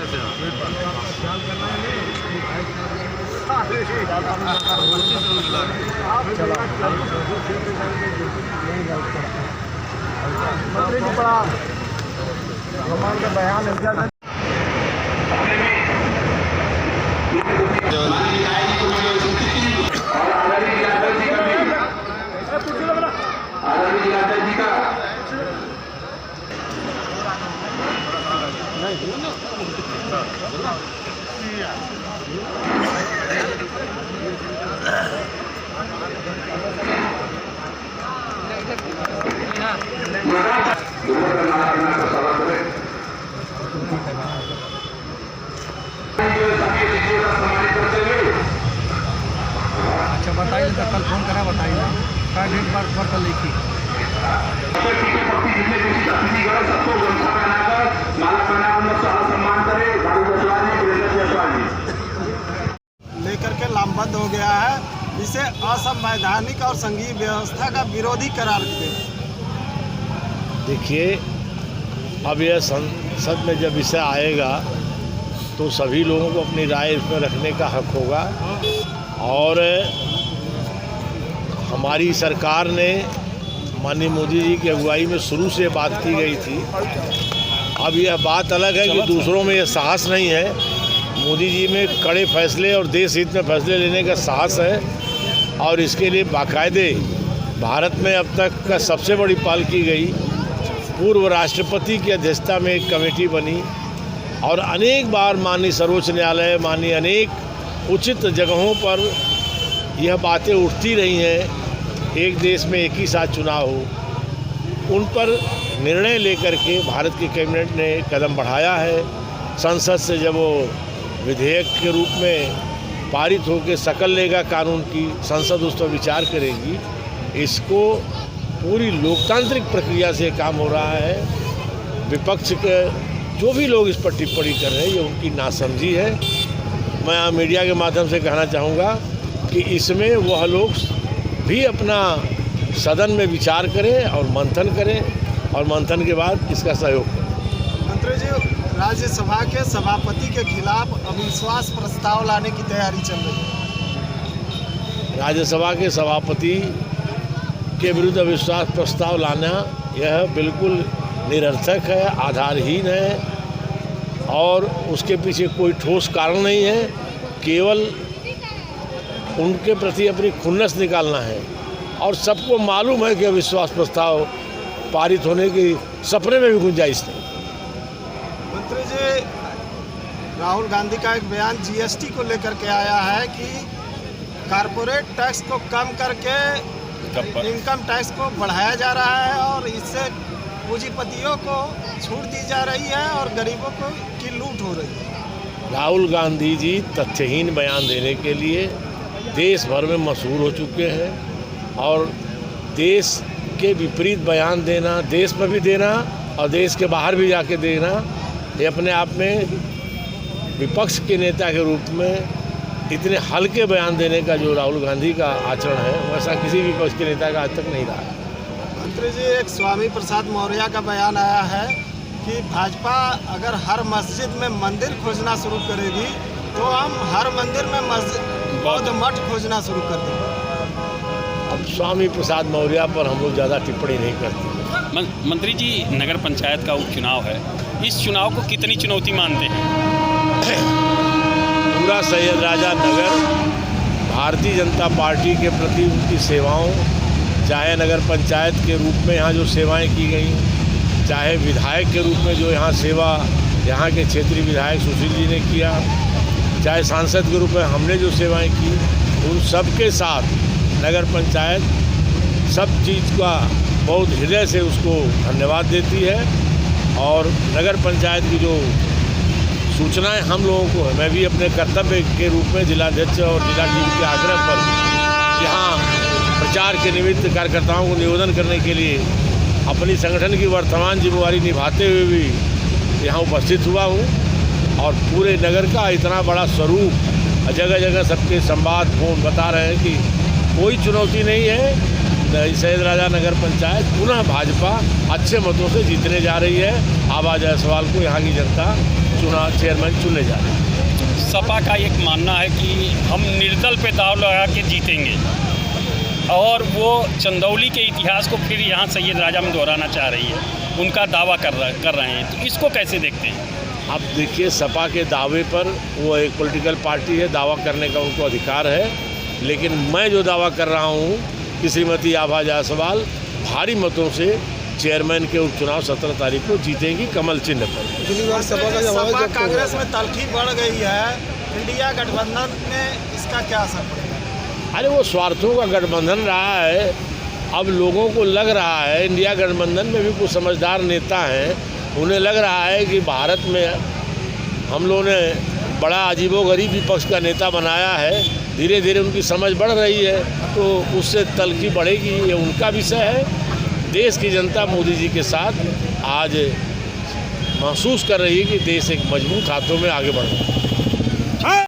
मंत्री जी पड़ा हमारे बयान अच्छा बताइए तो कल फोन करा बताइए क्या डेट पर कल लिखी लेकर के लामबंद हो गया है। इसे असंवैधानिक और संघीय व्यवस्था का विरोधी करार दे। देखिए, अब यह संसद में जब विषय आएगा तो सभी लोगों को अपनी राय इसमें रखने का हक होगा। और हमारी सरकार ने माननीय मोदी जी की अगुवाई में शुरू से बात की गई थी। अब यह बात अलग है कि दूसरों में यह साहस नहीं है। मोदी जी में कड़े फैसले और देश हित में फैसले लेने का साहस है और इसके लिए बाकायदे भारत में अब तक का सबसे बड़ी पहल की गई। पूर्व राष्ट्रपति की अध्यक्षता में एक कमेटी बनी और अनेक बार माननीय सर्वोच्च न्यायालय, माननीय अनेक उचित जगहों पर यह बातें उठती रही हैं। एक देश में एक ही साथ चुनाव हो, उन पर निर्णय लेकर के भारत की कैबिनेट ने कदम बढ़ाया है। संसद से जब वो विधेयक के रूप में पारित होकर शकल लेगा कानून की, संसद उस पर विचार करेगी। इसको पूरी लोकतांत्रिक प्रक्रिया से काम हो रहा है। विपक्ष के जो भी लोग इस पर टिप्पणी कर रहे हैं ये उनकी नासमझी है। मैं मीडिया के माध्यम से कहना चाहूँगा कि इसमें वह लोग भी अपना सदन में विचार करें और मंथन करें और मंथन के बाद इसका सहयोग करें। मंत्री जी, राज्यसभा के सभापति के खिलाफ अविश्वास प्रस्ताव लाने की तैयारी चल रही है। राज्यसभा के सभापति के विरुद्ध अविश्वास प्रस्ताव लाना यह बिल्कुल निरर्थक है, आधारहीन है और उसके पीछे कोई ठोस कारण नहीं है। केवल उनके प्रति अपनी खुन्नस निकालना है और सबको मालूम है कि अविश्वास प्रस्ताव पारित होने की सपने में भी गुंजाइश नहीं। मंत्री जी, राहुल गांधी का एक बयान जीएसटी को लेकर के आया है कि कारपोरेट टैक्स को कम करके इनकम टैक्स को बढ़ाया जा रहा है और इससे पूंजीपतियों को छूट दी जा रही है और गरीबों को की लूट हो रही है। राहुल गांधी जी तथ्यहीन बयान देने के लिए देश भर में मशहूर हो चुके हैं और देश के विपरीत बयान देना, देश में भी देना और देश के बाहर भी जाके देना, ये अपने आप में विपक्ष के नेता के रूप में इतने हल्के बयान देने का जो राहुल गांधी का आचरण है वैसा किसी विपक्ष के नेता का आज तक नहीं रहा है। मंत्री जी, एक स्वामी प्रसाद मौर्य का बयान आया है कि भाजपा अगर हर मस्जिद में मंदिर खोजना शुरू करेगी तो हम हर मंदिर में मस्जिद बौद्ध मठ खोजना शुरू कर देंगे। अब स्वामी प्रसाद मौर्य पर हम लोग ज़्यादा टिप्पणी नहीं करते। मंत्री जी, नगर पंचायत का उपचुनाव है, इस चुनाव को कितनी चुनौती मानते हैं? पूरा सैयद राजा नगर भारतीय जनता पार्टी के प्रति उनकी सेवाओं, चाहे नगर पंचायत के रूप में यहाँ जो सेवाएं की गई, चाहे विधायक के रूप में जो यहाँ सेवा यहाँ के क्षेत्रीय विधायक सुशील जी ने किया, चाहे सांसद के रूप में हमने जो सेवाएं की, उन सब के साथ नगर पंचायत सब चीज़ का बहुत हृदय से उसको धन्यवाद देती है। और नगर पंचायत की जो सूचनाएं हम लोगों को है, मैं भी अपने कर्तव्य के रूप में जिलाध्यक्ष और जिला टीम के आग्रह पर यहाँ प्रचार के निमित्त कार्यकर्ताओं को निवेदन करने के लिए अपनी संगठन की वर्तमान जिम्मेवारी निभाते हुए भी यहाँ उपस्थित हुआ हूँ। और पूरे नगर का इतना बड़ा स्वरूप, जगह जगह सबके संवाद फोन बता रहे हैं कि कोई चुनौती नहीं है। सैयद राजा नगर पंचायत पुनः भाजपा अच्छे मतों से जीतने जा रही है। आबा जायसवाल को यहाँ की जनता चेयरमैन चुने जा रहे हैं। सपा का एक मानना है कि हम निर्दल पे दाव लगा के जीतेंगे और वो चंदौली के इतिहास को फिर यहाँ सैयद राजा में दोहराना चाह रही है, उनका दावा कर रहे हैं, तो इसको कैसे देखते हैं? अब देखिए, सपा के दावे पर, वो एक पॉलिटिकल पार्टी है, दावा करने का उनको अधिकार है, लेकिन मैं जो दावा कर रहा हूँ कि श्रीमती आभा जायसवाल भारी मतों से चेयरमैन के उपचुनाव 17 तारीख को जीतेंगी कमल चिन्ह पर। सपा कांग्रेस में तलखी बढ़ गई है, इंडिया गठबंधन में इसका क्या असर पड़ेगा? अरे वो स्वार्थों का गठबंधन रहा है। अब लोगों को लग रहा है, इंडिया गठबंधन में भी कुछ समझदार नेता हैं, उन्हें लग रहा है कि भारत में हम लोगों ने बड़ा अजीबोगरीब विपक्ष का नेता बनाया है, धीरे धीरे उनकी समझ बढ़ रही है, तो उससे तलखी बढ़ेगी, ये उनका विषय है। देश की जनता मोदी जी के साथ आज महसूस कर रही है कि देश एक मजबूत हाथों में आगे बढ़ रहा है।